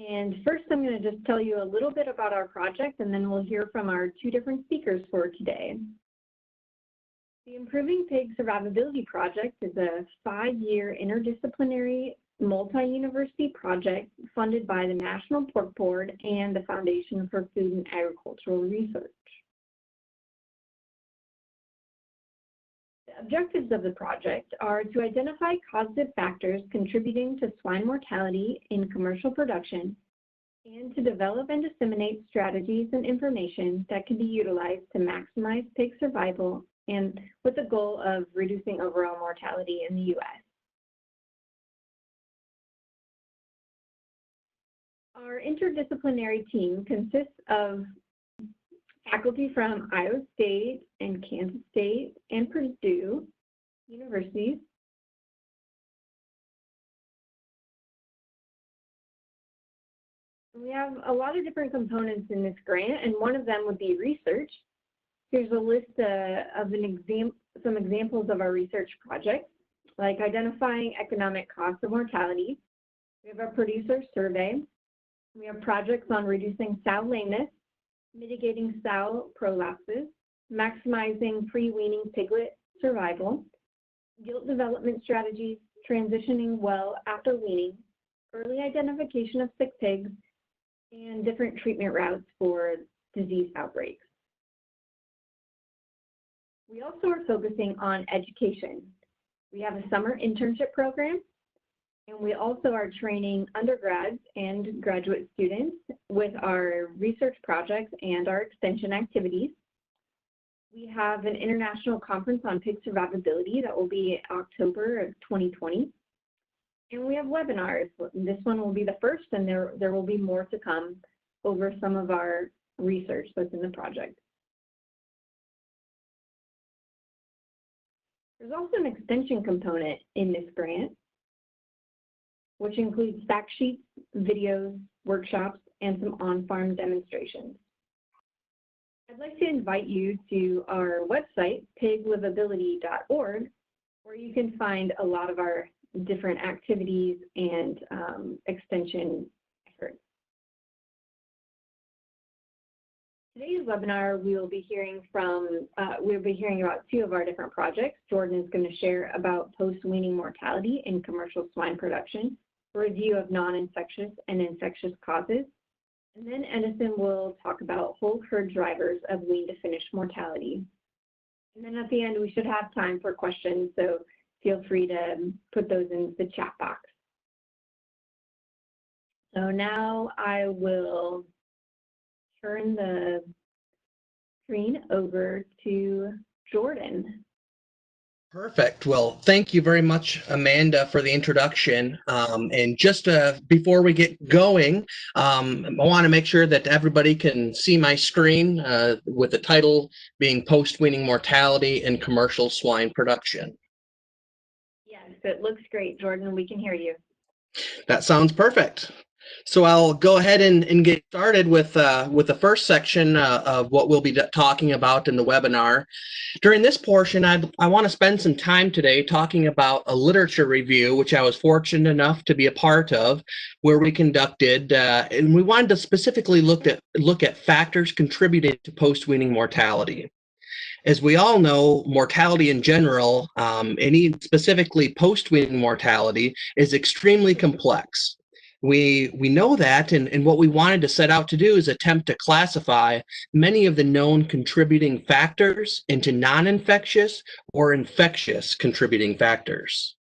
And first, I'm going to just tell you a little bit about our project, and then we'll hear from our two different speakers for today. The Improving Pig Survivability Project is a 5-year interdisciplinary multi-university project funded by the National Pork Board and the Foundation for Food and Agricultural Research. The objectives of the project are to identify causative factors contributing to swine mortality in commercial production and to develop and disseminate strategies and information that can be utilized to maximize pig survival and with the goal of reducing overall mortality in the U.S. Our interdisciplinary team consists of faculty from Iowa State and Kansas State and Purdue universities. We have a lot of different components in this grant, and one of them would be research. Here's a list of some examples of our research projects, like identifying economic costs of mortality. We have our producer survey. We have projects on reducing sow lameness, mitigating sow prolapses, maximizing pre-weaning piglet survival, gilt development strategies, transitioning well after weaning, early identification of sick pigs, and different treatment routes for disease outbreaks. We also are focusing on education. We have a summer internship program, and we also are training undergrads and graduate students with our research projects and our extension activities. We have an international conference on pig survivability that will be October of 2020. And we have webinars. This one will be the first, and there will be more to come over some of our research that's in the project. There's also an extension component in this grant, which includes fact sheets, videos, workshops, and some on-farm demonstrations. I'd like to invite you to our website, piglivability.org, where you can find a lot of our different activities and extension efforts. Today's webinar, we'll be hearing about two of our different projects. Jordan is going to share about post-weaning mortality in commercial swine production, a review of non-infectious and infectious causes. And then Edison will talk about whole herd drivers of wean-to-finish mortality. And then at the end, we should have time for questions, so feel free to put those in the chat box. So now I will turn the screen over to Jordan. Perfect. Well, thank you very much, Amanda, for the introduction. And just before we get going, I want to make sure that everybody can see my screen with the title being Post-Weaning Mortality in Commercial Swine Production. Yes, it looks great, Jordan. We can hear you. That sounds perfect. So I'll go ahead and get started with the first section of what we'll be talking about in the webinar. During this portion, I want to spend some time today talking about a literature review, which I was fortunate enough to be a part of, where we conducted, and we wanted to specifically look at factors contributing to post-weaning mortality. As we all know, mortality in general, and specifically post-weaning mortality, is extremely complex. We know that, and what we wanted to set out to do is attempt to classify many of the known contributing factors into non-infectious or infectious contributing factors.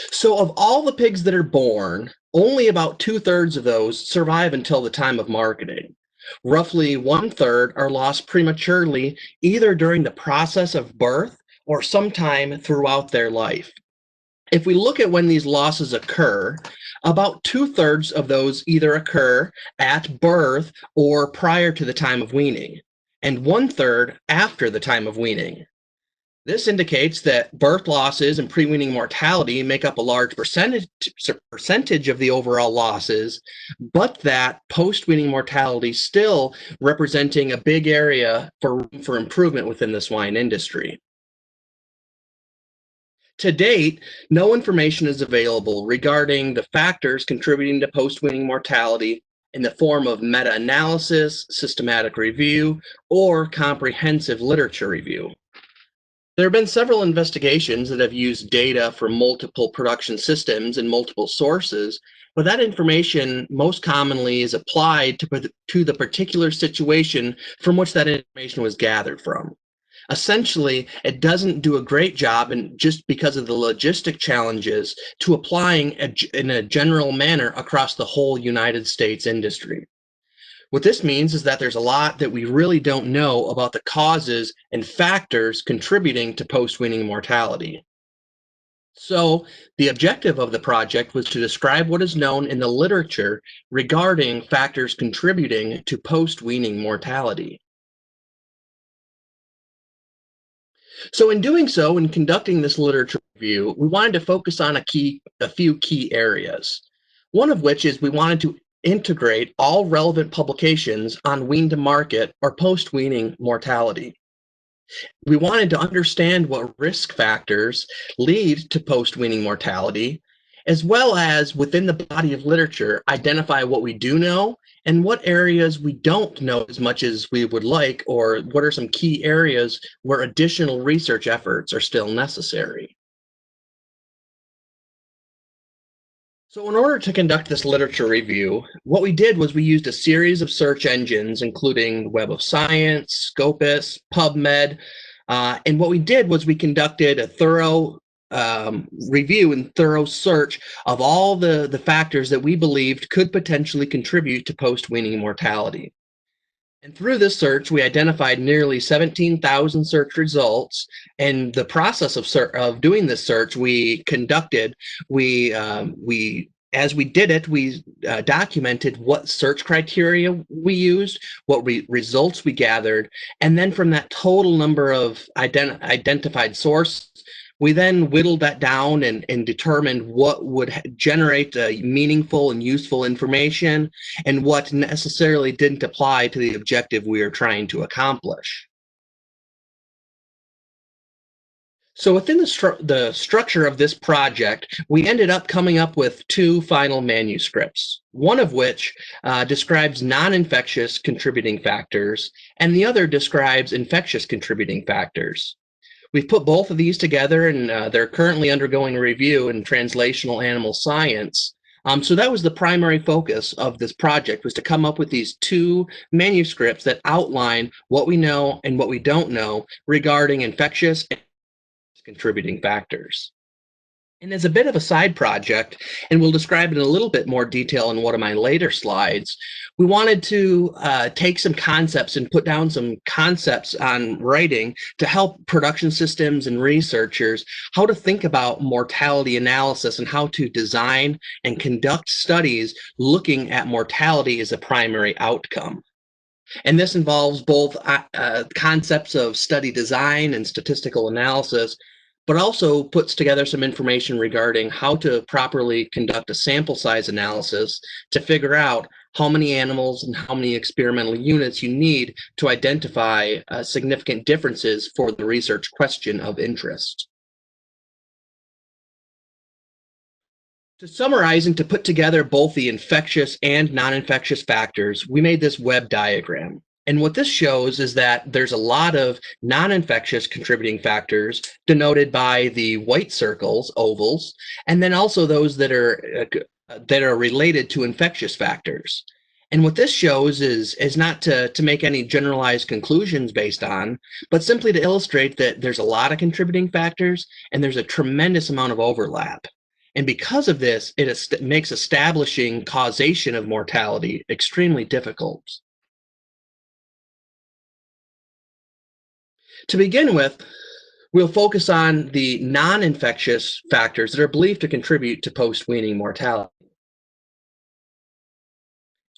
So of all the pigs that are born, only about 2/3 of those survive until the time of marketing. Roughly 1/3 are lost prematurely, either during the process of birth or sometime throughout their life. If we look at when these losses occur, about 2/3 of those either occur at birth or prior to the time of weaning, and 1/3 after the time of weaning. This indicates that birth losses and pre-weaning mortality make up a large percentage of the overall losses, but that post-weaning mortality still representing a big area for improvement within the swine industry. To date, no information is available regarding the factors contributing to post-weaning mortality in the form of meta-analysis, systematic review, or comprehensive literature review. There have been several investigations that have used data from multiple production systems and multiple sources, but that information most commonly is applied to the particular situation from which that information was gathered from. Essentially, it doesn't do a great job, and just because of the logistic challenges, to applying in a general manner across the whole United States industry. What this means is that there's a lot that we really don't know about the causes and factors contributing to post-weaning mortality. So the objective of the project was to describe what is known in the literature regarding factors contributing to post-weaning mortality. So in doing so, in conducting this literature review, we wanted to focus on a few key areas. One of which is we wanted to integrate all relevant publications on wean-to-market or post-weaning mortality. We wanted to understand what risk factors lead to post-weaning mortality, as well as within the body of literature, identify what we do know and what areas we don't know as much as we would like, or what are some key areas where additional research efforts are still necessary. So in order to conduct this literature review, what we did was we used a series of search engines, including Web of Science, Scopus, PubMed, and what we did was we conducted a thorough review and thorough search of all the factors that we believed could potentially contribute to post-weaning mortality. And through this search, we identified nearly 17,000 search results. And the process of doing this search, as we did it, we documented what search criteria we used, what results we gathered, and then from that total number of identified sources, we then whittled that down and determined what would generate meaningful and useful information and what necessarily didn't apply to the objective we are trying to accomplish. So within the structure of this project, we ended up coming up with two final manuscripts, one of which describes non-infectious contributing factors, and the other describes infectious contributing factors. We've put both of these together, and they're currently undergoing review in translational animal science. So that was the primary focus of this project, was to come up with these two manuscripts that outline what we know and what we don't know regarding infectious and contributing factors. And as a bit of a side project, and we'll describe it in a little bit more detail in one of my later slides, we wanted to take some concepts and put down some concepts on writing to help production systems and researchers how to think about mortality analysis and how to design and conduct studies looking at mortality as a primary outcome. And this involves both concepts of study design and statistical analysis, but also puts together some information regarding how to properly conduct a sample size analysis to figure out how many animals and how many experimental units you need to identify significant differences for the research question of interest. To summarize and to put together both the infectious and non-infectious factors, we made this web diagram. And what this shows is that there's a lot of non-infectious contributing factors denoted by the white circles, ovals, and then also those that are related to infectious factors. And what this shows is not to make any generalized conclusions based on, but simply to illustrate that there's a lot of contributing factors and there's a tremendous amount of overlap. And because of this, it makes establishing causation of mortality extremely difficult. To begin with, we'll focus on the non-infectious factors that are believed to contribute to post-weaning mortality.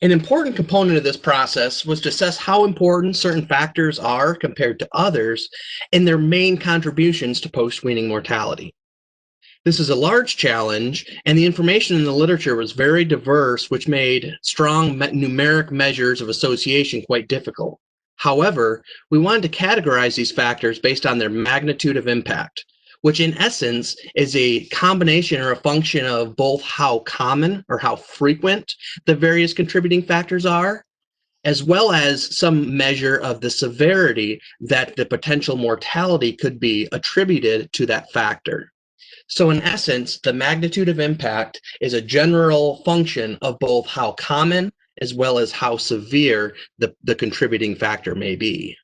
An important component of this process was to assess how important certain factors are compared to others and their main contributions to post-weaning mortality. This is a large challenge, and the information in the literature was very diverse, which made strong numeric measures of association quite difficult. However, we wanted to categorize these factors based on their magnitude of impact. which in essence is a combination or a function of both how common or how frequent the various contributing factors are, as well as some measure of the severity that the potential mortality could be attributed to that factor. So in essence, the magnitude of impact is a general function of both how common as well as how severe the contributing factor may be.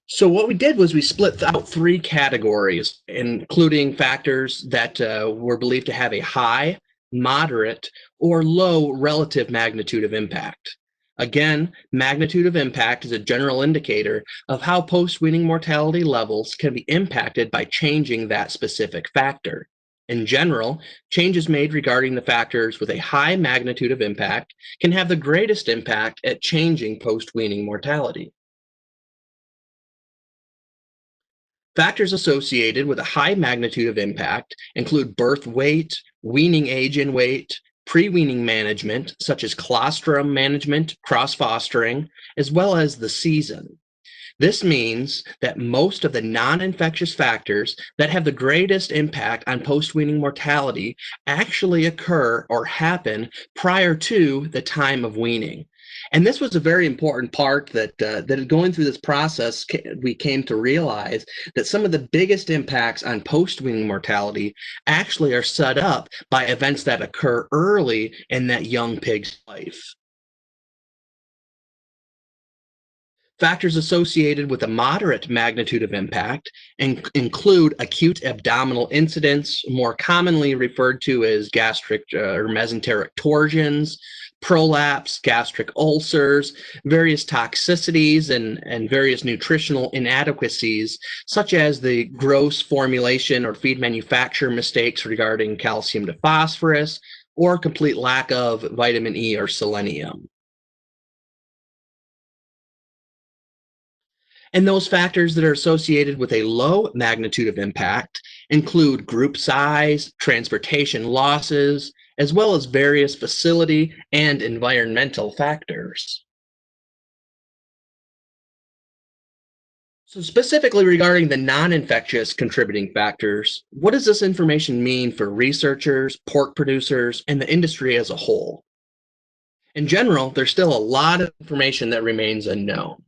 So what we did was we split out three categories, including factors that were believed to have a high, moderate, or low relative magnitude of impact. Again, magnitude of impact is a general indicator of how post-weaning mortality levels can be impacted by changing that specific factor. In general, changes made regarding the factors with a high magnitude of impact can have the greatest impact at changing post-weaning mortality. Factors associated with a high magnitude of impact include birth weight, weaning age and weight, pre-weaning management, such as colostrum management, cross-fostering, as well as the season. This means that most of the non-infectious factors that have the greatest impact on post-weaning mortality actually occur or happen prior to the time of weaning. And this was a very important part that going through this process, we came to realize that some of the biggest impacts on post-weaning mortality actually are set up by events that occur early in that young pig's life. Factors associated with a moderate magnitude of impact include acute abdominal incidents, more commonly referred to as gastric or mesenteric torsions, prolapse, gastric ulcers, various toxicities, and various nutritional inadequacies, such as the gross formulation or feed manufacture mistakes regarding calcium to phosphorus, or complete lack of vitamin E or selenium. And those factors that are associated with a low magnitude of impact include group size, transportation losses, as well as various facility and environmental factors. So specifically regarding the non-infectious contributing factors, what does this information mean for researchers, pork producers, and the industry as a whole? In general, there's still a lot of information that remains unknown.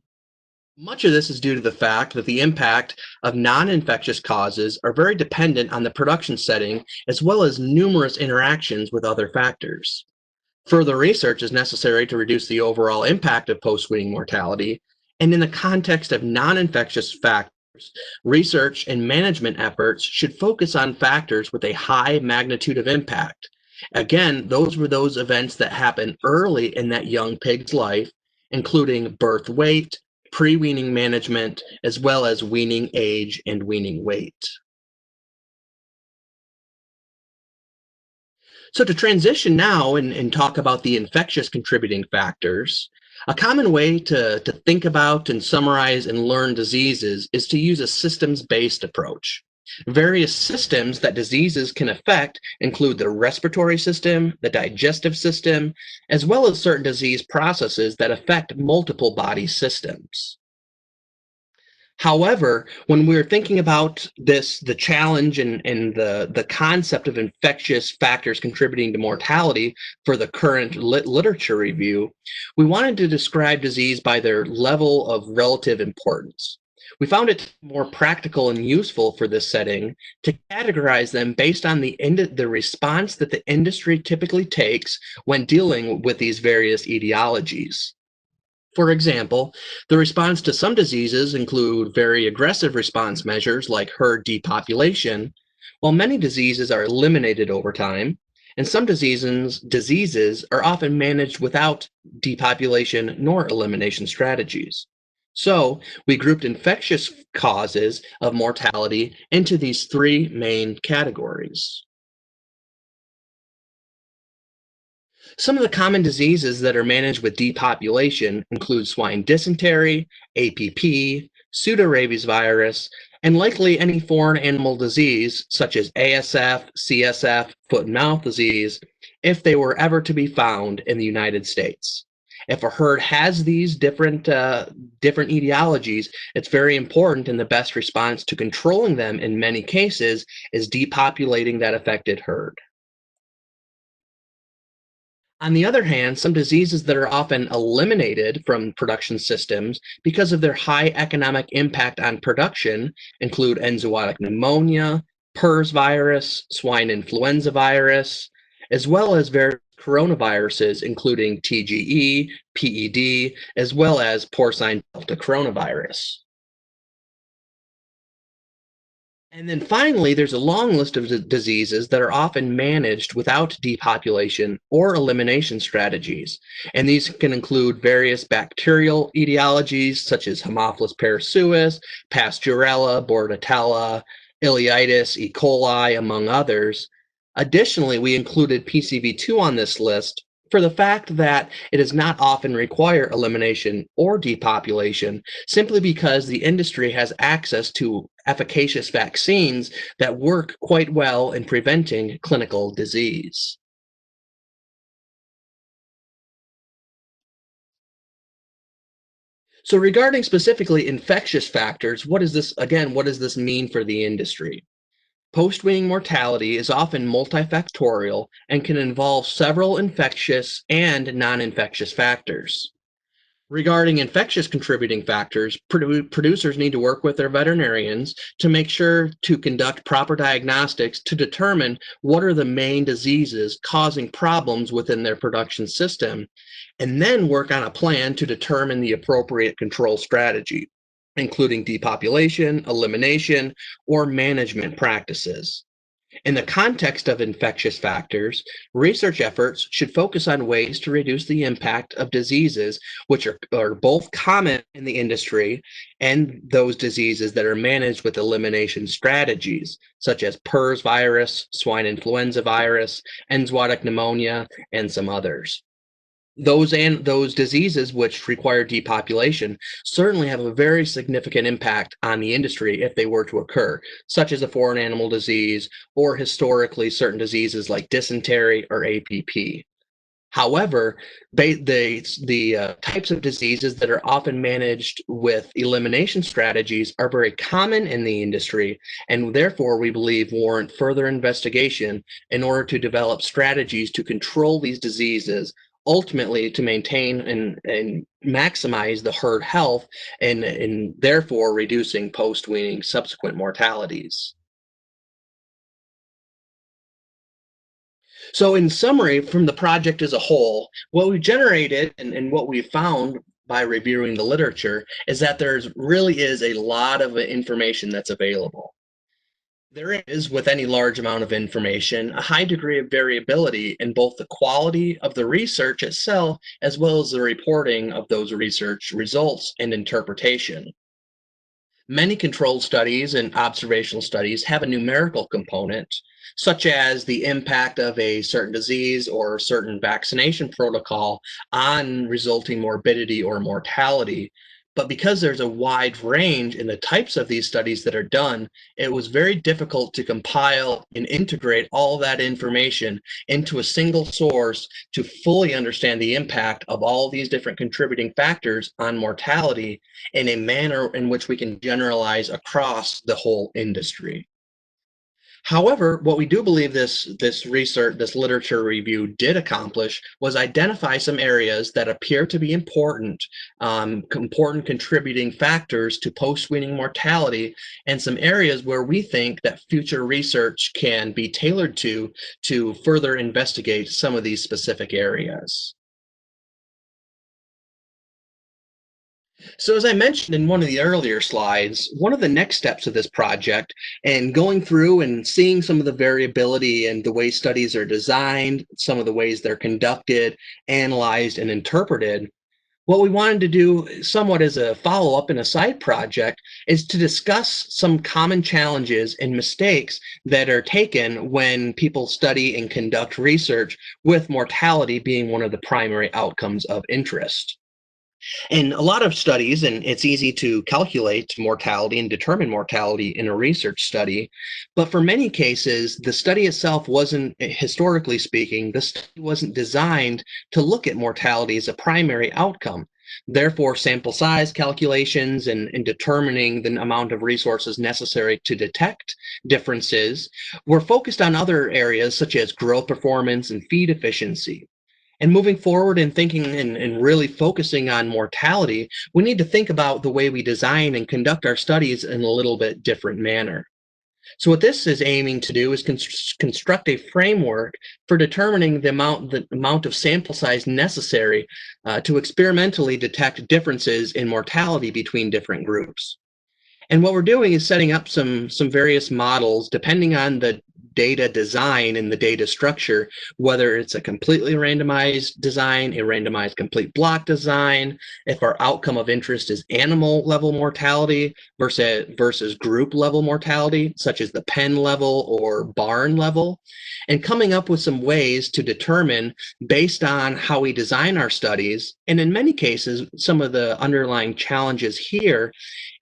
Much of this is due to the fact that the impact of non-infectious causes are very dependent on the production setting, as well as numerous interactions with other factors. Further research is necessary to reduce the overall impact of post-weaning mortality, and in the context of non-infectious factors, research and management efforts should focus on factors with a high magnitude of impact. Again, those were those events that happen early in that young pig's life, including birth weight, pre-weaning management, as well as weaning age and weaning weight. So to transition now and talk about the infectious contributing factors, a common way to think about and summarize and learn diseases is to use a systems-based approach. Various systems that diseases can affect include the respiratory system, the digestive system, as well as certain disease processes that affect multiple body systems. However, when we're thinking about this, the challenge and the concept of infectious factors contributing to mortality for the current literature review, we wanted to describe disease by their level of relative importance. We found it more practical and useful for this setting to categorize them based on the response that the industry typically takes when dealing with these various etiologies. For example, the response to some diseases include very aggressive response measures like herd depopulation, while many diseases are eliminated over time, and some diseases are often managed without depopulation nor elimination strategies. So we grouped infectious causes of mortality into these three main categories. Some of the common diseases that are managed with depopulation include swine dysentery, APP, pseudorabies virus, and likely any foreign animal disease such as ASF, CSF, foot and mouth disease, if they were ever to be found in the United States. If a herd has these different etiologies, it's very important, and the best response to controlling them in many cases is depopulating that affected herd. On the other hand, some diseases that are often eliminated from production systems because of their high economic impact on production include enzootic pneumonia, PRRS virus, swine influenza virus, as well as various coronaviruses, including TGE, PED, as well as porcine Delta coronavirus. And then finally, there's a long list of diseases that are often managed without depopulation or elimination strategies. And these can include various bacterial etiologies such as Haemophilus parasuis, Pasteurella, Bordetella, ileitis, E. coli, among others. Additionally, we included PCV2 on this list for the fact that it does not often require elimination or depopulation, simply because the industry has access to efficacious vaccines that work quite well in preventing clinical disease. So regarding specifically infectious factors, what does this mean for the industry? Post-weaning mortality is often multifactorial and can involve several infectious and non-infectious factors. Regarding infectious contributing factors, producers need to work with their veterinarians to make sure to conduct proper diagnostics to determine what are the main diseases causing problems within their production system, and then work on a plan to determine the appropriate control strategy, including depopulation, elimination, or management practices. In the context of infectious factors, research efforts should focus on ways to reduce the impact of diseases which are both common in the industry and those diseases that are managed with elimination strategies, such as PRRS virus, swine influenza virus, enzootic pneumonia, and some others. Those diseases which require depopulation certainly have a very significant impact on the industry if they were to occur, such as a foreign animal disease or historically certain diseases like dysentery or APP. However, the types of diseases that are often managed with elimination strategies are very common in the industry, and therefore we believe warrant further investigation in order to develop strategies to control these diseases, ultimately to maintain and maximize the herd health and therefore reducing post-weaning subsequent mortalities. So in summary, from the project as a whole, what we generated and what we found by reviewing the literature is that there's really is a lot of information that's available. There is, with any large amount of information, a high degree of variability in both the quality of the research itself as well as the reporting of those research results and interpretation. Many controlled studies and observational studies have a numerical component, such as the impact of a certain disease or certain vaccination protocol on resulting morbidity or mortality. But because there's a wide range in the types of these studies that are done, it was very difficult to compile and integrate all that information into a single source to fully understand the impact of all these different contributing factors on mortality in a manner in which we can generalize across the whole industry. However, what we do believe this research, this literature review did accomplish was identify some areas that appear to be important contributing factors to post-weaning mortality, and some areas where we think that future research can be tailored to further investigate some of these specific areas. So as I mentioned in one of the earlier slides, one of the next steps of this project and going through and seeing some of the variability and the way studies are designed, some of the ways they're conducted, analyzed, and interpreted, what we wanted to do somewhat as a follow-up and a side project is to discuss some common challenges and mistakes that are taken when people study and conduct research with mortality being one of the primary outcomes of interest. In a lot of studies, and it's easy to calculate mortality and determine mortality in a research study, but for many cases, the study itself wasn't, historically speaking, the study wasn't designed to look at mortality as a primary outcome. Therefore, sample size calculations and determining the amount of resources necessary to detect differences were focused on other areas such as growth performance and feed efficiency. And moving forward and thinking and really focusing on mortality, we need to think about the way we design and conduct our studies in a little bit different manner. So what this is aiming to do is construct a framework for determining the amount of sample size necessary to experimentally detect differences in mortality between different groups. And what we're doing is setting up some various models depending on the data design and the data structure, whether it's a completely randomized design, a randomized complete block design, if our outcome of interest is animal level mortality versus group level mortality, such as the pen level or barn level, and coming up with some ways to determine based on how we design our studies. And in many cases, some of the underlying challenges here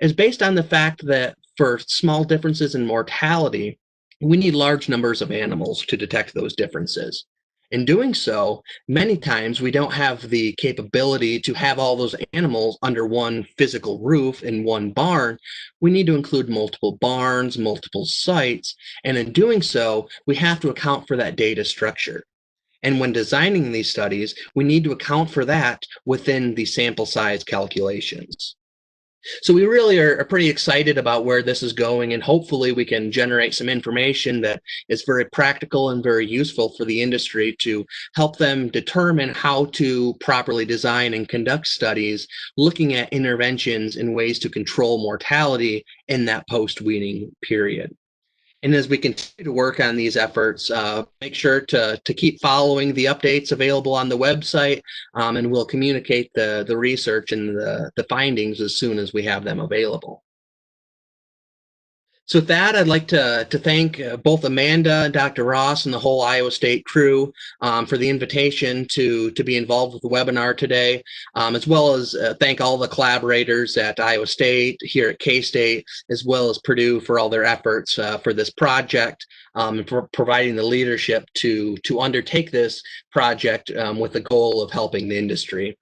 is based on the fact that for small differences in mortality, we need large numbers of animals to detect those differences. In doing so, many times we don't have the capability to have all those animals under one physical roof in one barn. We need to include multiple barns, multiple sites, and in doing so, we have to account for that data structure. And when designing these studies, we need to account for that within the sample size calculations. So we really are pretty excited about where this is going, and hopefully we can generate some information that is very practical and very useful for the industry to help them determine how to properly design and conduct studies, looking at interventions and ways to control mortality in that post-weaning period. And as we continue to work on these efforts, make sure to keep following the updates available on the website, and we'll communicate the research and the findings as soon as we have them available. So with that, I'd like to thank both Amanda and Dr. Ross and the whole Iowa State crew for the invitation to be involved with the webinar today, as well as thank all the collaborators at Iowa State, here at K-State, as well as Purdue for all their efforts for this project, and for providing the leadership to undertake this project with the goal of helping the industry.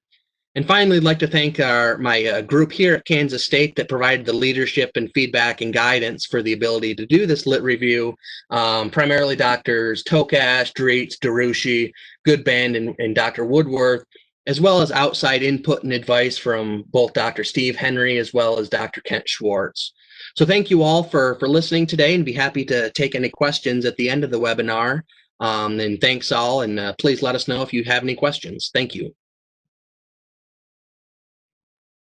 And finally, I'd like to thank my group here at Kansas State that provided the leadership and feedback and guidance for the ability to do this lit review, primarily Drs. Tokash, Dritz, Darushi, Goodband, and Dr. Woodworth, as well as outside input and advice from both Dr. Steve Henry as well as Dr. Kent Schwartz. So thank you all for listening today, and be happy to take any questions at the end of the webinar. And thanks all, and please let us know if you have any questions. Thank you.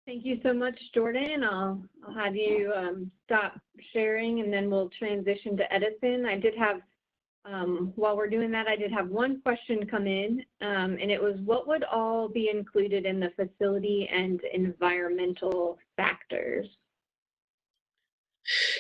Thank you so much, Jordan. I'll have you stop sharing, and then we'll transition to Edison. I did have, while we're doing that, I did have one question come in, and it was, what would all be included in the facility and environmental factors?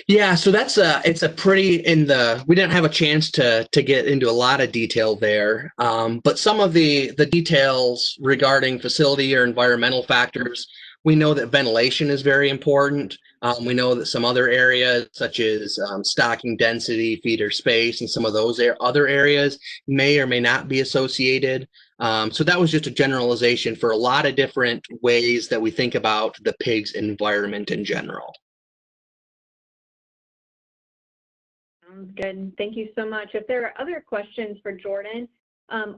Yeah, so that's it's a pretty we didn't have a chance to get into a lot of detail there, but some of the details regarding facility or environmental factors, we know that ventilation is very important. We know that some other areas such as stocking density, feeder space, and some of those other areas may or may not be associated. So that was just a generalization for a lot of different ways that we think about the pig's environment in general. Sounds good. Thank you so much. If there are other questions for Jordan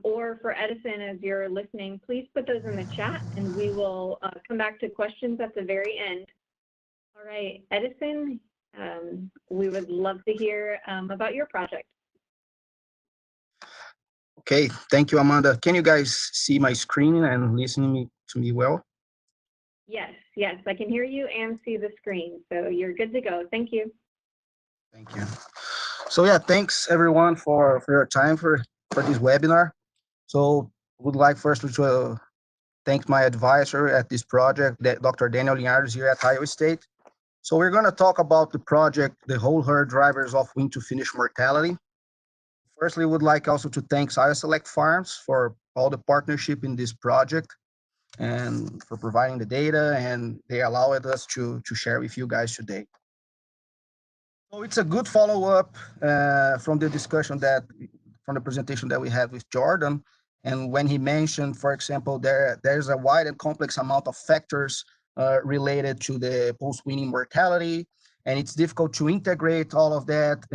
or for Edison as you're listening, please put those in the chat, and we will come back to questions at the very end. All right, Edison, we would love to hear about your project. Okay, thank you, Amanda. Can you guys see my screen and listen to me well? Yes, yes, I can hear you and see the screen, so you're good to go. Thank you. Thank you. So yeah, thanks everyone for your time for this webinar. So would like first to thank my advisor at this project, Dr. Daniel Linhares here at Iowa State. So we're going to talk about the project, the whole herd drivers of wean-to-finish mortality. Firstly, would like also to thank IoSelect Farms for all the partnership in this project. and for providing the data, and they allowed us to share with you guys today. So it's a good follow-up from the discussion from the presentation that we had with Jordan. And when he mentioned, for example, there's a wide and complex amount of factors related to the post-weaning mortality, and it's difficult to integrate all of that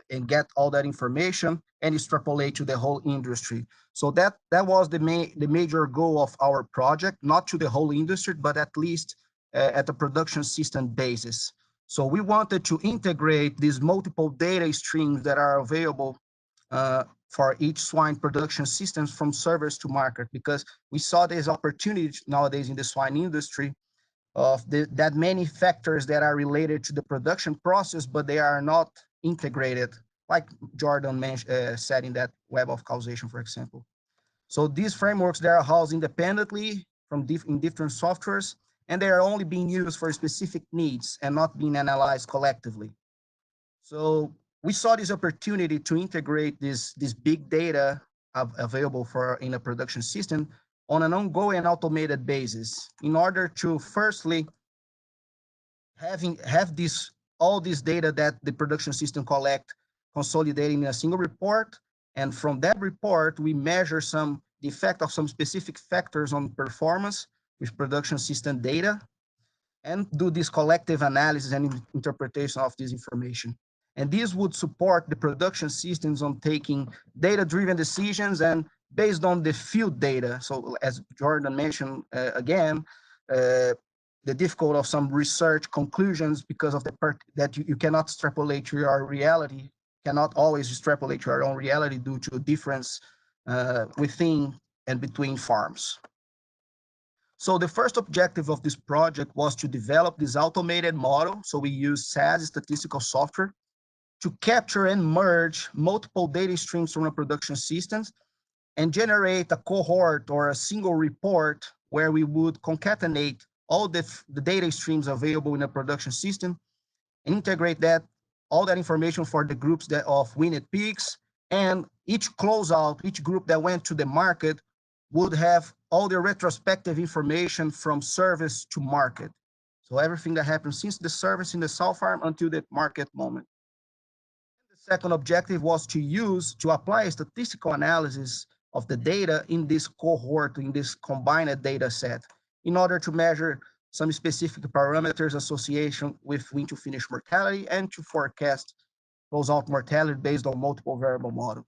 and get all that information and extrapolate to the whole industry. So that was the major goal of our project, not to the whole industry, but at least at the production system basis. So we wanted to integrate these multiple data streams that are available for each swine production systems from service to market, because we saw there's opportunities nowadays in the swine industry of that many factors that are related to the production process, but they are not integrated, like Jordan said in that web of causation, for example. So these frameworks, they are housed independently in different softwares, and they are only being used for specific needs and not being analyzed collectively. So we saw this opportunity to integrate this big data available in a production system on an ongoing and automated basis in order to firstly have all this data that the production system collect consolidating in a single report. And from that report, we measure the effect of some specific factors on performance with production system data, and do this collective analysis and interpretation of this information. And this would support the production systems on taking data-driven decisions and based on the field data. So as Jordan mentioned again, the difficulty of some research conclusions because of the part that you cannot extrapolate to your reality, cannot always extrapolate to your own reality due to a difference within and between farms. So the first objective of this project was to develop this automated model. So we use SAS statistical software to capture and merge multiple data streams from a production systems and generate a cohort or a single report where we would concatenate all the data streams available in a production system and integrate all that information for the groups of weaned pigs, and each closeout, each group that went to the market would have all the retrospective information from service to market. So everything that happens since the service in the sow farm until the market moment. The second objective was to apply a statistical analysis of the data in this cohort, in this combined data set, in order to measure some specific parameters association with wean-to-finish mortality and to forecast closeout mortality based on multiple variable model.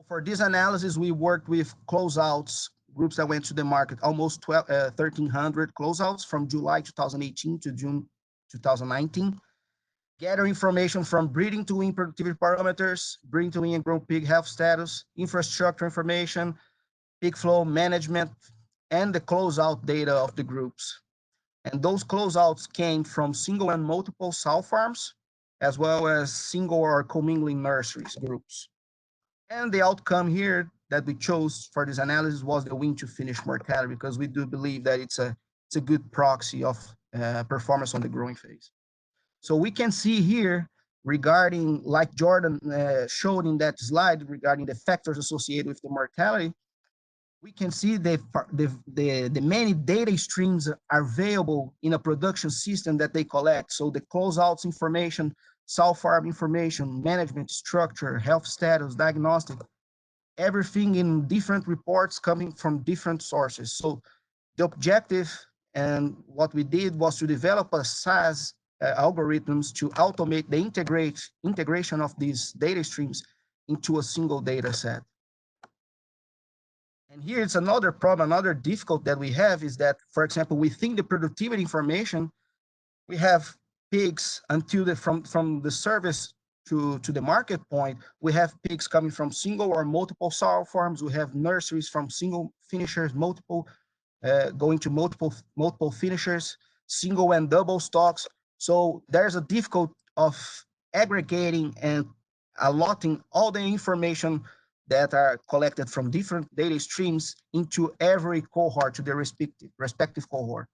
For this analysis, we worked with closeouts, groups that went to the market, almost 1,300 closeouts from July 2018 to June 2019. Gather information from breeding to wean productivity parameters, breeding to wean and grown pig health status, infrastructure information, pig flow management, and the closeout data of the groups. And those closeouts came from single and multiple sow farms, as well as single or commingling nurseries groups. And the outcome here that we chose for this analysis was the wean-to-finish mortality, because we do believe that it's a good proxy of performance on the growing phase. So we can see here regarding, like Jordan showed in that slide, regarding the factors associated with the mortality, we can see the many data streams are available in a production system that they collect. So the closeouts information, sow farm information, management structure, health status, diagnostic, everything in different reports coming from different sources. So the objective and what we did was to develop a SAS algorithms to automate the integration of these data streams into a single data set. And here it's another problem, another difficulty that we have is that, for example, within the productivity information, we have pigs until from the service to the market point, we have pigs coming from single or multiple sow farms. We have nurseries from single finishers, going to multiple finishers, single and double stocks. So there's a difficulty of aggregating and allotting all the information that are collected from different data streams into every cohort, to the respective cohort.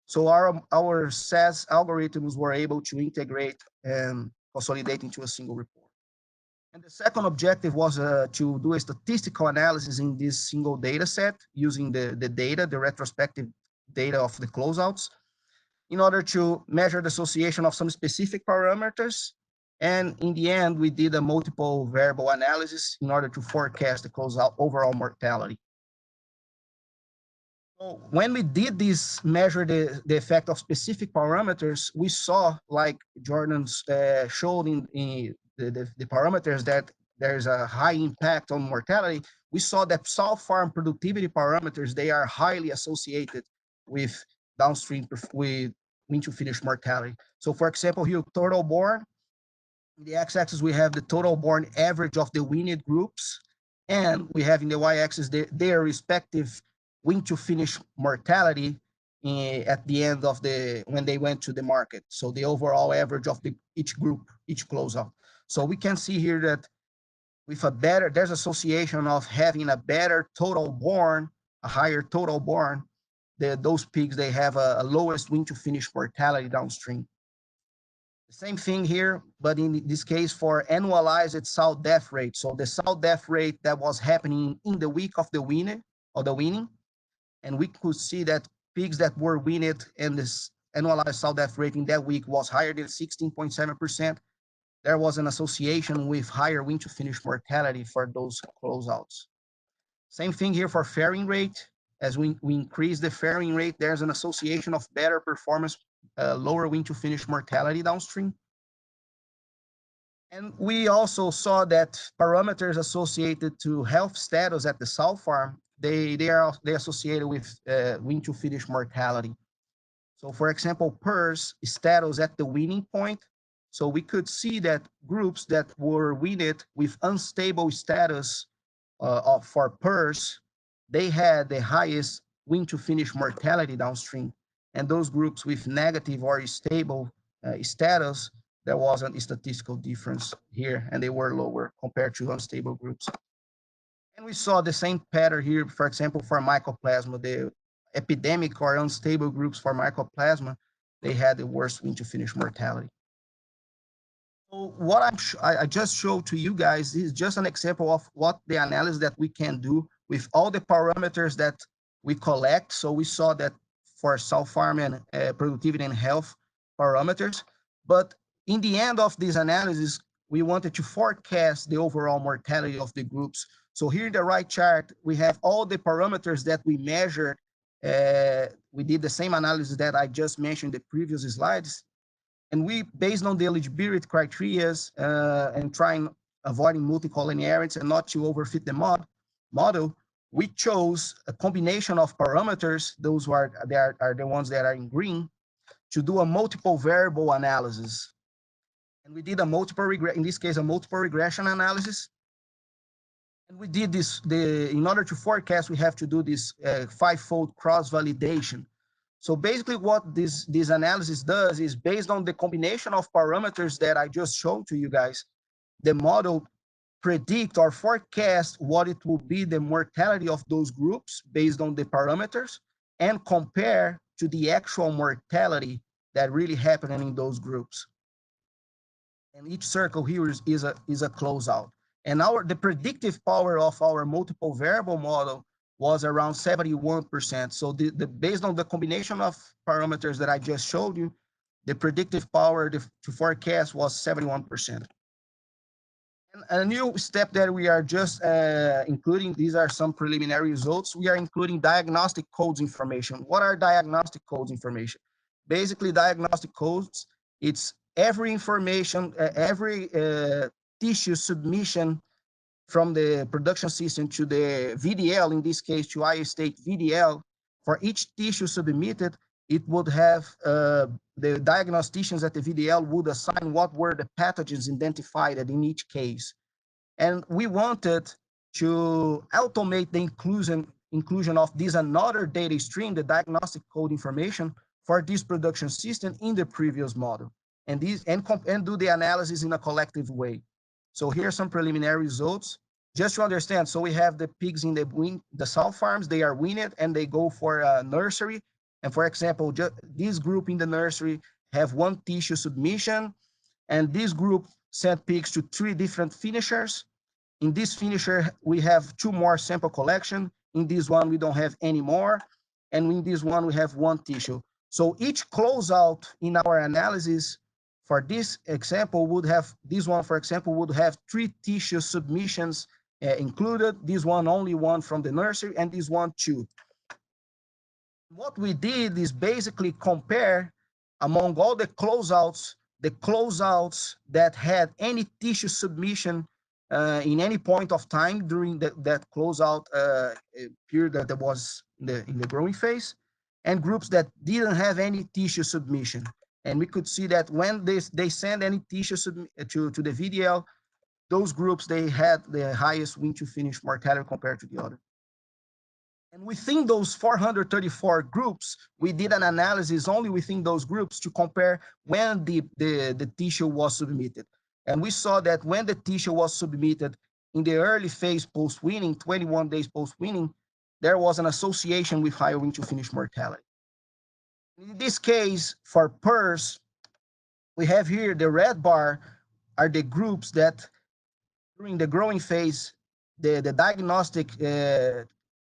So our SAS algorithms were able to integrate and consolidate into a single report. And the second objective was to do a statistical analysis in this single data set using the retrospective data of the closeouts in order to measure the association of some specific parameters. And in the end, we did a multiple variable analysis in order to forecast the closeout overall mortality. So when we did this, measure the effect of specific parameters, we saw, like Jordan's showed in the parameters, that there's a high impact on mortality. We saw that sow farm productivity parameters, they are highly associated with downstream with wean-to-finish mortality. So for example, here, total born, in the x-axis, we have the total born average of the weaned groups, and we have in the y-axis their respective wean-to-finish mortality at the end of when they went to the market. So the overall average of each group, each closeout. So we can see here that with there's association of having a better total born, a higher total born, those pigs, they have a lowest wean-to-finish mortality downstream. The same thing here, but in this case for annualized sow death rate. So the sow death rate that was happening in the week of the weaning, and we could see that pigs that were weaned and this annualized sow death rate in that week was higher than 16.7%. There was an association with higher wean-to-finish mortality for those closeouts. Same thing here for fairing rate. As we increase the fairing rate, there's an association of better performance, lower wean-to-finish mortality downstream. And we also saw that parameters associated to health status at the sow farm, they associated with wean-to-finish mortality. So for example, PERS status at the weaning point. So we could see that groups that were weaned with unstable status for PERS, they had the highest wean-to-finish mortality downstream. And those groups with negative or stable status, there wasn't a statistical difference here, and they were lower compared to unstable groups. And we saw the same pattern here, for example, for mycoplasma, the epidemic or unstable groups for mycoplasma, they had the worst wean-to-finish mortality. So what I just showed to you guys is just an example of what the analysis that we can do with all the parameters that we collect. So we saw that for sow farm and productivity and health parameters, but in the end of this analysis, we wanted to forecast the overall mortality of the groups. So here in the right chart, we have all the parameters that we measured. We did the same analysis that I just mentioned in the previous slides. And we, based on the eligibility criteria and trying avoiding multicollinearities and not to overfit the model, we chose a combination of parameters, those who are the ones that are in green, to do a multiple variable analysis. And we did in this case, a multiple regression analysis. And we did this, in order to forecast, we have to do this 5-fold cross-validation. So basically what this analysis does is, based on the combination of parameters that I just showed to you guys, the model predict or forecast what it will be the mortality of those groups based on the parameters, and compare to the actual mortality that really happened in those groups. And each circle here is a closeout. And the predictive power of our multiple variable model was around 71%. So based on the combination of parameters that I just showed you, the predictive power to forecast was 71%. And a new step that we are just including, these are some preliminary results. We are including diagnostic codes information. What are diagnostic codes information? Basically, diagnostic codes, it's every information, every tissue submission from the production system to the VDL, in this case to iState VDL. For each tissue submitted, it would have the diagnosticians at the VDL would assign what were the pathogens identified in each case. And we wanted to automate the inclusion of this another data stream, the diagnostic code information, for this production system in the previous model, and do the analysis in a collective way. So here are some preliminary results. Just to understand, so we have the pigs in the sow farms, they are weaned and they go for a nursery. And for example, this group in the nursery have one tissue submission. And this group sent pigs to 3 different finishers. In this finisher, we have 2 more sample collection. In this one, we don't have any more. And in this one, we have 1 tissue. So each closeout in our analysis for this example would have, this one, for example, would have 3 tissue submissions included. This one, only 1 from the nursery, and this one, 2. What we did is basically compare among all the closeouts that had any tissue submission in any point of time during that closeout period that was in the growing phase, and groups that didn't have any tissue submission. And we could see that when they send any tissue to the VDL, those groups, they had the highest wean-to-finish mortality compared to the other. And within those 434 groups, we did an analysis only within those groups to compare when the tissue was submitted. And we saw that when the tissue was submitted in the early phase post-weaning, 21 days post-weaning, there was an association with higher wean-to-finish mortality. In this case, for PRRS, we have here the red bar are the groups that during the growing phase, the diagnostic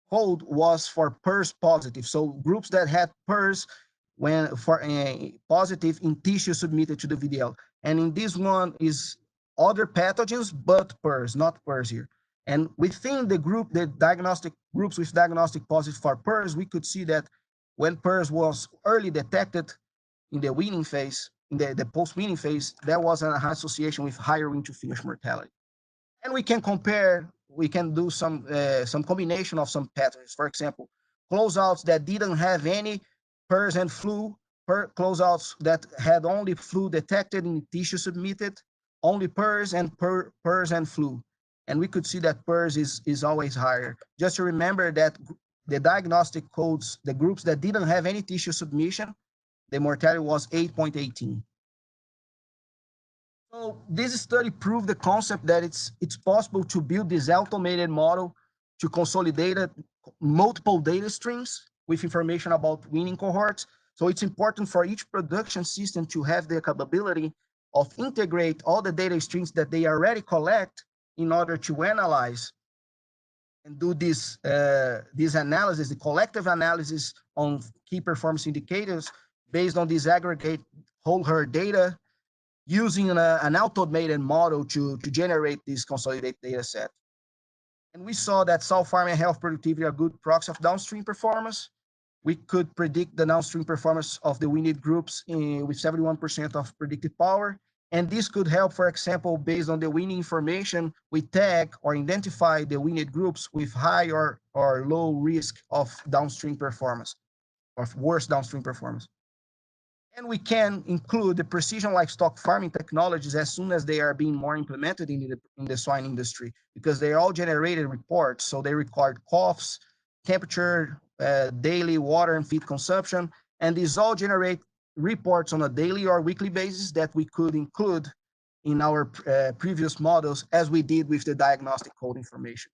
code was for PRRS positive. So groups that had PRRS when for positive in tissue submitted to the VDL. And in this one is other pathogens, but PRRS, not PRRS here. And within the group, the diagnostic groups with diagnostic positive for PRRS, we could see that when PRRS was early detected in the weaning phase, in the post-weaning phase, there was an association with higher wean-to-finish mortality. And we can compare, we can do some combination of some patterns. For example, closeouts that didn't have any PRRS and flu, closeouts that had only flu detected in tissue submitted, only PRRS and flu. And we could see that PRRS is always higher. Just to remember that the diagnostic codes, the groups that didn't have any tissue submission, the mortality was 8.18. So this study proved the concept that it's possible to build this automated model to consolidate multiple data streams with information about weaning cohorts. So it's important for each production system to have the capability of integrate all the data streams that they already collect in order to analyze and do this analysis, the collective analysis on key performance indicators based on this aggregate whole herd data, using an automated model to generate this consolidated data set. And we saw that sow farm and health productivity are good proxy of downstream performance. We could predict the downstream performance of the weaned groups with 71% of predictive power. And this could help, for example, based on the weaning information, we tag or identify the weaned groups with high or low risk of downstream performance, of worse downstream performance. And we can include the precision livestock farming technologies as soon as they are being more implemented in the swine industry, because they all generated reports. So they record coughs, temperature, daily water and feed consumption, and these all generate reports on a daily or weekly basis that we could include in our previous models, as we did with the diagnostic code information.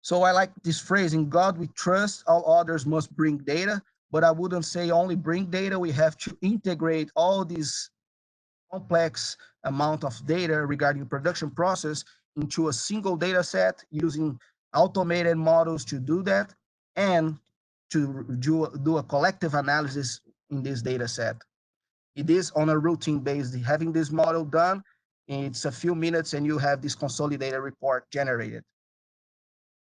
So I like this phrase, in God we trust, all others must bring data, but I wouldn't say only bring data, we have to integrate all these complex amount of data regarding the production process into a single data set using automated models to do that, and to do a collective analysis in this data set. It is on a routine basis. Having this model done, it's a few minutes and you have this consolidated report generated.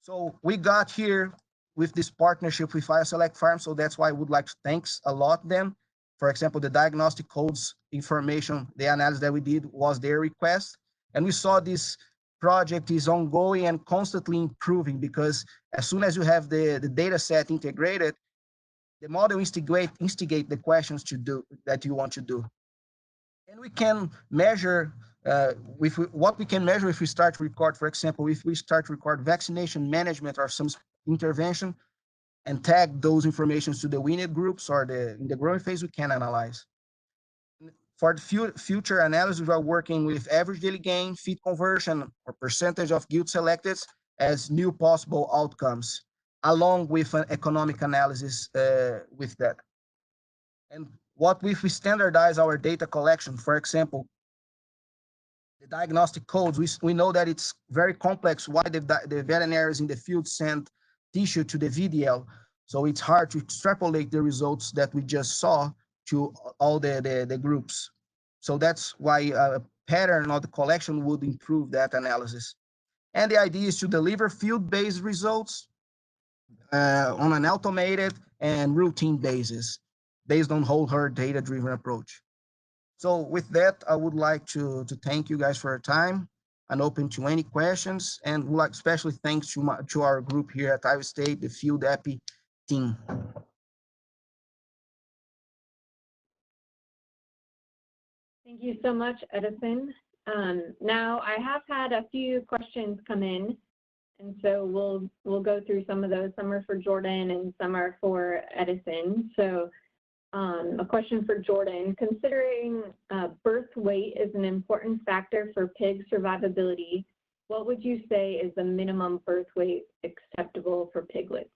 So we got here with this partnership with IoSelect Farm, so that's why I would like to thanks a lot them. For example, the diagnostic codes information, the analysis that we did was their request. And we saw this project is ongoing and constantly improving, because as soon as you have the data set integrated, the model instigate the questions to do that you want to do. And we can measure what we can measure if we start to record, for example, if we start to record vaccination management or some intervention and tag those informations to the weaned groups or in the growing phase, we can analyze. For the future analysis, we are working with average daily gain, feed conversion, or percentage of yield selected as new possible outcomes, along with an economic analysis with that. And what if we standardize our data collection? For example, the diagnostic codes, we know that it's very complex why the veterinaries in the field send tissue to the VDL. So it's hard to extrapolate the results that we just saw to all the groups. So that's why a pattern of the collection would improve that analysis. And the idea is to deliver field-based results on an automated and routine basis based on whole herd data-driven approach. So with that, I would like to thank you guys for your time and open to any questions, and would like especially thanks to our group here at Iowa State, the Field Epi team. Thank you so much, Edison. Now, I have had a few questions come in, and so we'll go through some of those. Some are for Jordan and some are for Edison. So a question for Jordan. Considering birth weight is an important factor for pig survivability, what would you say is the minimum birth weight acceptable for piglets?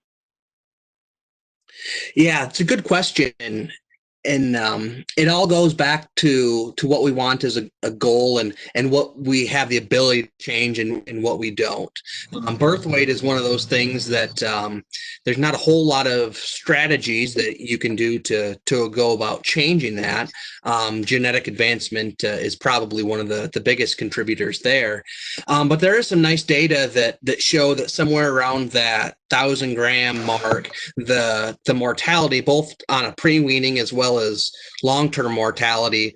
Yeah, it's a good question. And it all goes back to what we want as a goal and what we have the ability to change and what we don't. Birth weight is one of those things that there's not a whole lot of strategies that you can do to go about changing that. Genetic advancement is probably one of the biggest contributors there. But there is some nice data that show that somewhere around that 1,000-gram mark, the mortality, both on a pre-weaning as well as long-term mortality,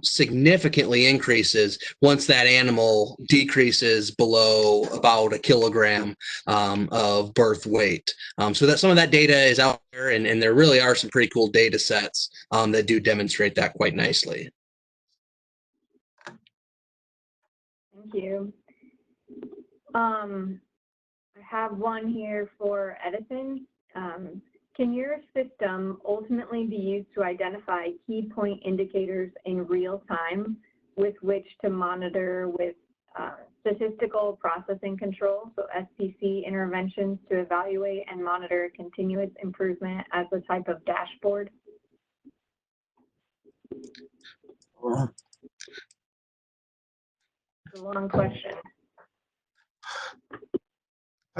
significantly increases once that animal decreases below about a kilogram of birth weight. So that some of that data is out there, and there really are some pretty cool data sets that do demonstrate that quite nicely. Thank you. I have one here for Edison. Can your system ultimately be used to identify key point indicators in real time with which to monitor with statistical processing control, so SPC interventions to evaluate and monitor continuous improvement as a type of dashboard? It's a long question.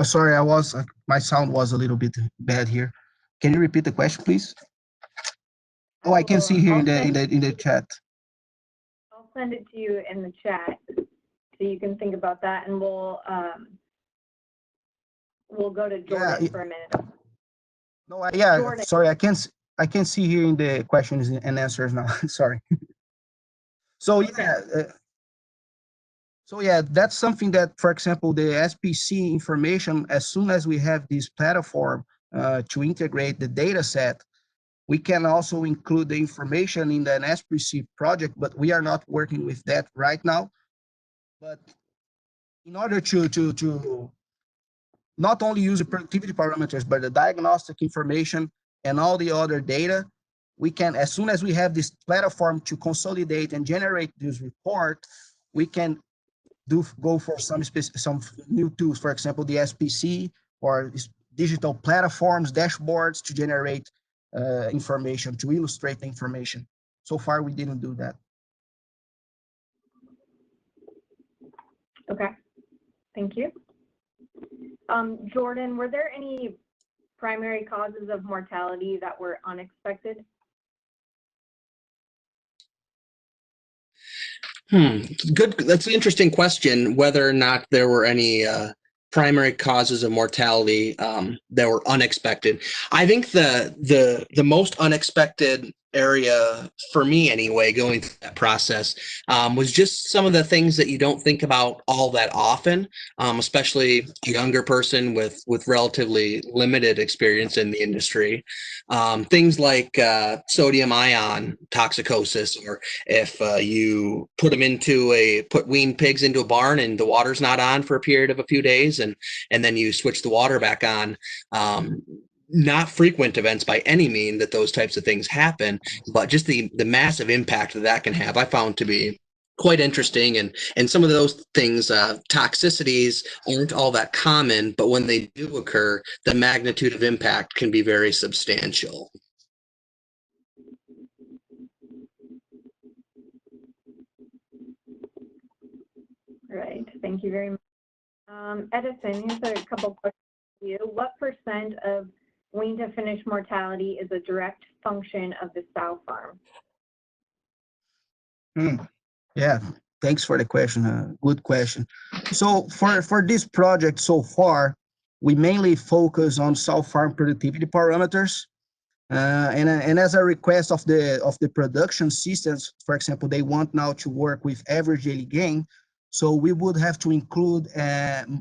Sorry, my sound was a little bit bad here. Can you repeat the question, please? Oh, I can see here in the chat. I'll send it to you in the chat so you can think about that, and we'll go to Jordan for a minute. No, yeah, Jordan. sorry, I can see here in the questions and answers now. Sorry. So yeah. So yeah, that's something that, for example, the SPC information, as soon as we have this platform to integrate the data set, we can also include the information in an SPC project, but we are not working with that right now. But in order to not only use the productivity parameters, but the diagnostic information and all the other data, we can, as soon as we have this platform to consolidate and generate this report, we can go for some new tools, for example, the SPC or digital platforms, dashboards to generate information, to illustrate the information. So far, we didn't do that. Okay, thank you. Jordan, were there any primary causes of mortality that were unexpected? Good. That's an interesting question, whether or not there were any primary causes of mortality that were unexpected. I think the most unexpected area for me anyway, going through that process, was just some of the things that you don't think about all that often, especially a younger person with relatively limited experience in the industry. Things like sodium ion toxicosis, or if you put wean pigs into a barn and the water's not on for a period of a few days, and then you switch the water back on. Not frequent events by any mean that those types of things happen, but just the massive impact that can have, I found to be quite interesting. And some of those things, toxicities aren't all that common, but when they do occur, the magnitude of impact can be very substantial. Right. Thank you very much. Edison, here's a couple questions for you. What percent of wean-to-finish mortality is a direct function of the sow farm? Yeah, thanks for the question. Good question. So for this project so far, we mainly focus on sow farm productivity parameters. And as a request of the production systems, for example, they want now to work with average daily gain. So we would have to include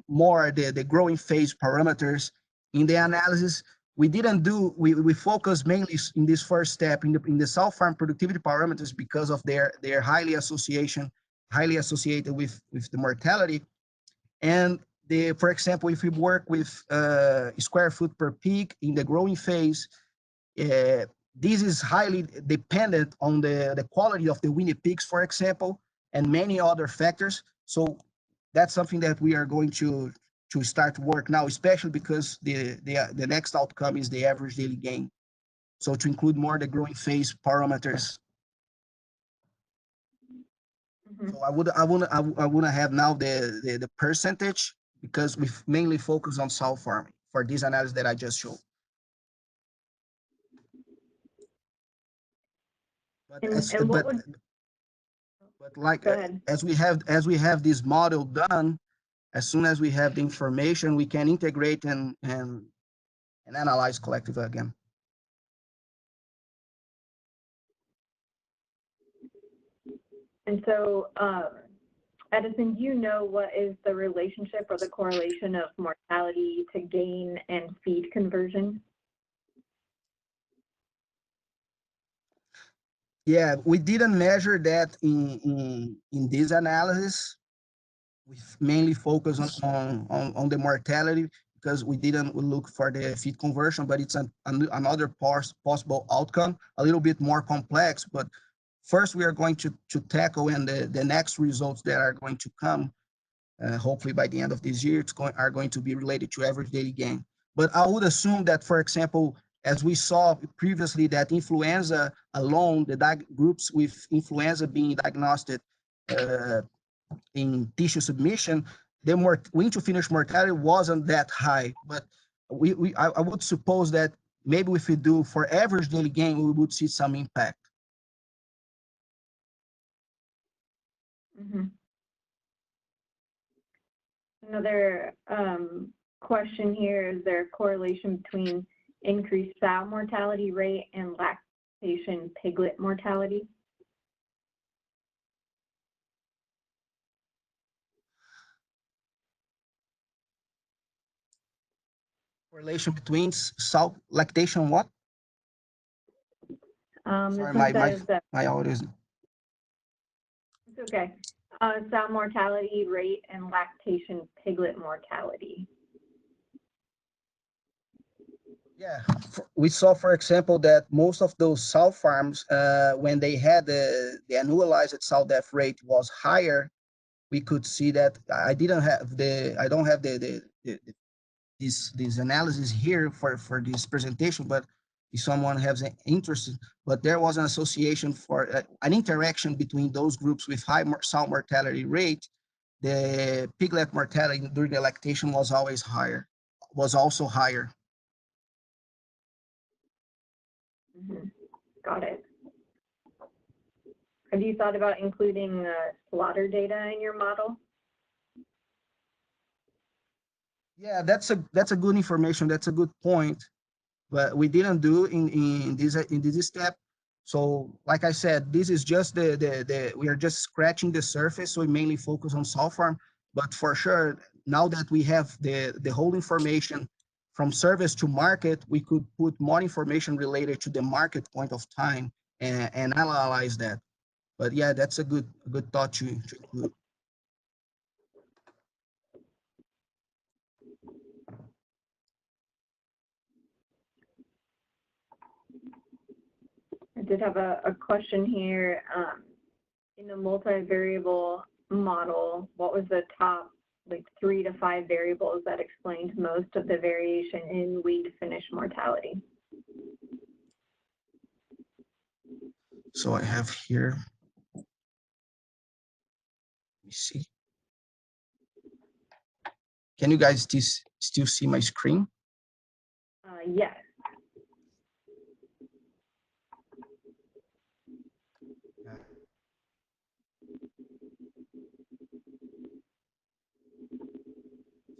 more the growing phase parameters in the analysis. We didn't do, we focus mainly in this first step in the sow farm productivity parameters because of their highly associated with the mortality. And for example, if we work with square foot per pig in the growing phase, this is highly dependent on the quality of the weaned pigs, for example, and many other factors. So that's something that we are going to start work now, especially because the next outcome is the average daily gain. So to include more the growing phase parameters. So I wouldn't have now the percentage because we mainly focus on sow farming for this analysis that I just showed. But like as we have this model done, as soon as we have the information, we can integrate and analyze collectively again. And so, Edison, do you know what is the relationship or the correlation of mortality to gain and feed conversion? Yeah, we didn't measure that in this analysis. We mainly focus on the mortality because we didn't look for the feed conversion, but it's another possible outcome, a little bit more complex. But first, we are going to tackle and the next results that are going to come, hopefully by the end of this year, are going to be related to average daily gain. But I would assume that, for example, as we saw previously, that influenza alone, the groups with influenza being diagnosed in tissue submission, the wean-to-finish mortality wasn't that high. But I would suppose that maybe if we do for average daily gain, we would see some impact. Mm-hmm. Another question here, is there a correlation between increased sow mortality rate and lactation piglet mortality? Correlation between sow lactation what? Sorry, my audio is... It's okay. Sow mortality rate and lactation piglet mortality. Yeah, we saw, for example, that most of those sow farms, when they had the annualized sow death rate was higher, we could see that. I don't have this analysis here for this presentation, but if someone has an interest, but there was an association for an interaction between those groups with high sow mortality rate. The piglet mortality during the lactation was also higher. Mm-hmm. Got it. Have you thought about including slaughter data in your model? Yeah, that's a good information. That's a good point, but we didn't do in this step. So, like I said, this is just we are just scratching the surface. So we mainly focus on sow farm, but for sure, now that we have the whole information from service to market, we could put more information related to the market point of time and analyze that. But yeah, that's a good thought to include. I did have a question here. In the multivariable model, what was the top 3 to 5 variables that explained most of the variation in wean-to-finish mortality? So I have here, let me see. Can you guys still see my screen? Yes.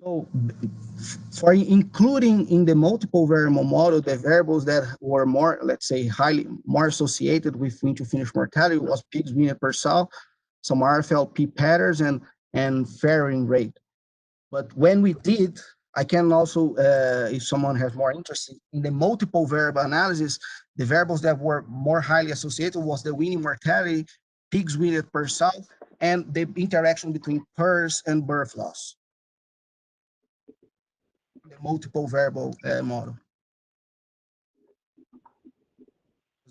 So for including in the multiple variable model, the variables that were more, let's say, more associated with wean-to-finish mortality was pigs weaned per sow, some RFLP patterns, and farrowing rate. But when we did, I can also, if someone has more interest in the multiple variable analysis, the variables that were more highly associated was the weaning mortality, pigs weaned per sow, and the interaction between PRRS and birth loss. The multiple variable model.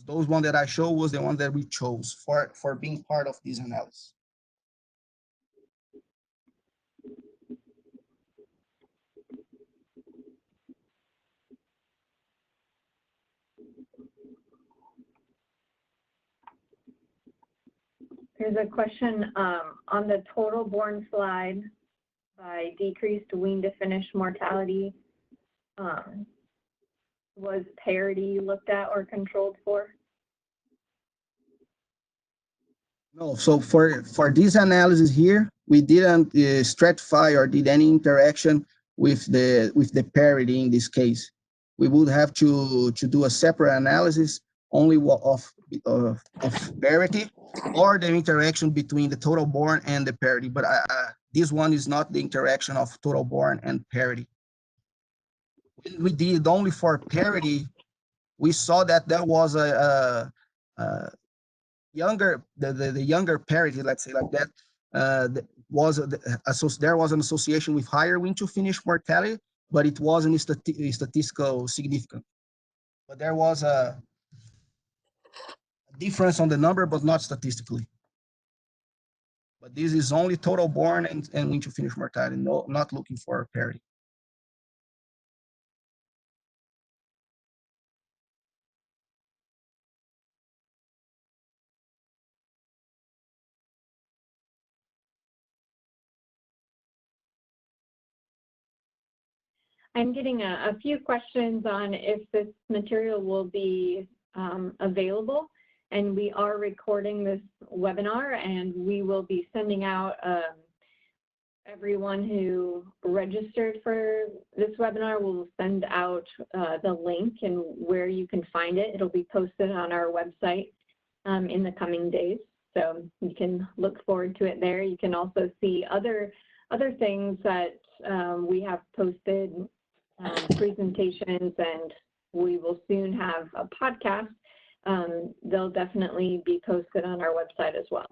Those one that I showed was the one that we chose for being part of this analysis. There's a question on the total born slide by decreased wean-to-finish mortality. Was parity looked at or controlled for? No, so for this analysis here, we didn't stratify or did any interaction with the parity in this case. We would have to do a separate analysis only of parity or the interaction between the total born and the parity. But this one is not the interaction of total born and parity. When we did only for parity, we saw that there was a younger, the younger parity, let's say like that, there was an association with higher wean-to-finish mortality, but it wasn't statistical significant. But there was a difference on the number, but not statistically. But this is only total born and wean-to-finish mortality, not looking for parity. I'm getting a few questions on if this material will be available, and we are recording this webinar, and we will be sending out everyone who registered for this webinar. We'll send out the link and where you can find it. It'll be posted on our website in the coming days, so you can look forward to it there. You can also see other things that we have posted, presentations, and we will soon have a podcast. They'll definitely be posted on our website as well.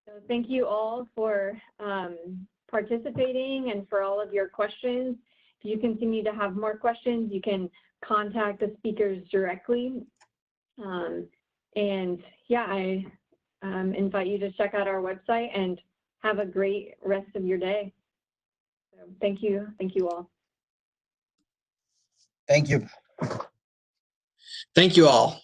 So thank you all for participating and for all of your questions. If you continue to have more questions, you can contact the speakers directly. And yeah, I invite you to check out our website and have a great rest of your day. So thank you all. Thank you. Thank you all.